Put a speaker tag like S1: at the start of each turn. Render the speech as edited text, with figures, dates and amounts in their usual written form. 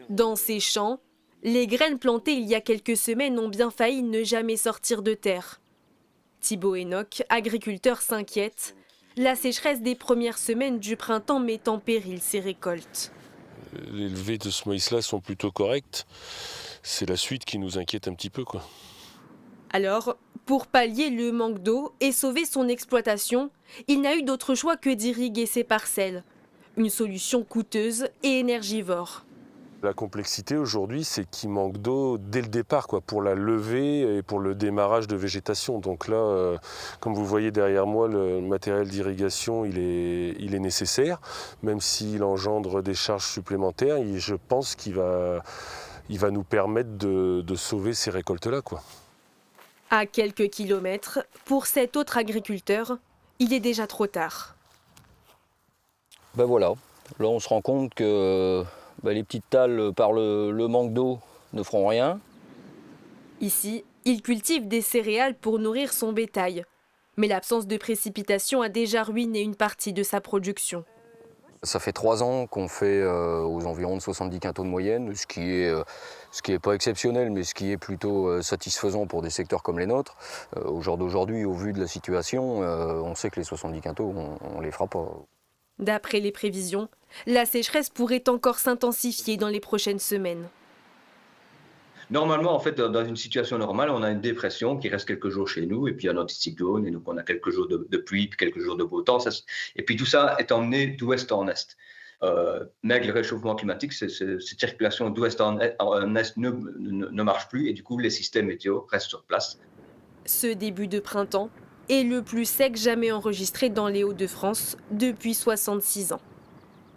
S1: Dans ces champs, les graines plantées il y a quelques semaines ont bien failli ne jamais sortir de terre. Thibaut Enoch, agriculteur, s'inquiète. La sécheresse des premières semaines du printemps met en péril ses récoltes.
S2: Les levées de ce maïs-là sont plutôt correctes. C'est la suite qui nous inquiète un petit peu, quoi.
S1: Alors, pour pallier le manque d'eau et sauver son exploitation, il n'a eu d'autre choix que d'irriguer ses parcelles. Une solution coûteuse et énergivore.
S2: La complexité aujourd'hui, c'est qu'il manque d'eau dès le départ, quoi, pour la levée et pour le démarrage de végétation. Donc là, comme vous voyez derrière moi, le matériel d'irrigation, il est nécessaire, même s'il engendre des charges supplémentaires. Et je pense qu'il va nous permettre de sauver ces récoltes-là, quoi.
S1: À quelques kilomètres, pour cet autre agriculteur, il est déjà trop tard.
S3: Ben voilà, là on se rend compte que les petites talles par le manque d'eau ne feront rien.
S1: Ici, il cultive des céréales pour nourrir son bétail. Mais l'absence de précipitation a déjà ruiné une partie de sa production.
S3: Ça fait 3 ans qu'on fait aux environs de 70 quintaux de moyenne, ce qui est pas exceptionnel, mais ce qui est plutôt satisfaisant pour des secteurs comme les nôtres. Au jour d'aujourd'hui, au vu de la situation, on sait que les 70 quintaux, on les fera pas.
S1: D'après les prévisions, la sécheresse pourrait encore s'intensifier dans les prochaines semaines.
S4: Normalement, en fait, dans une situation normale, on a une dépression qui reste quelques jours chez nous, et puis un anticyclone, et donc on a quelques jours de pluie, puis quelques jours de beau temps. Et puis tout ça est emmené d'ouest en est. Mais avec le réchauffement climatique, cette circulation d'ouest en est ne marche plus, et du coup, les systèmes météo restent sur place.
S1: Ce début de printemps est le plus sec jamais enregistré dans les Hauts-de-France depuis 66 ans.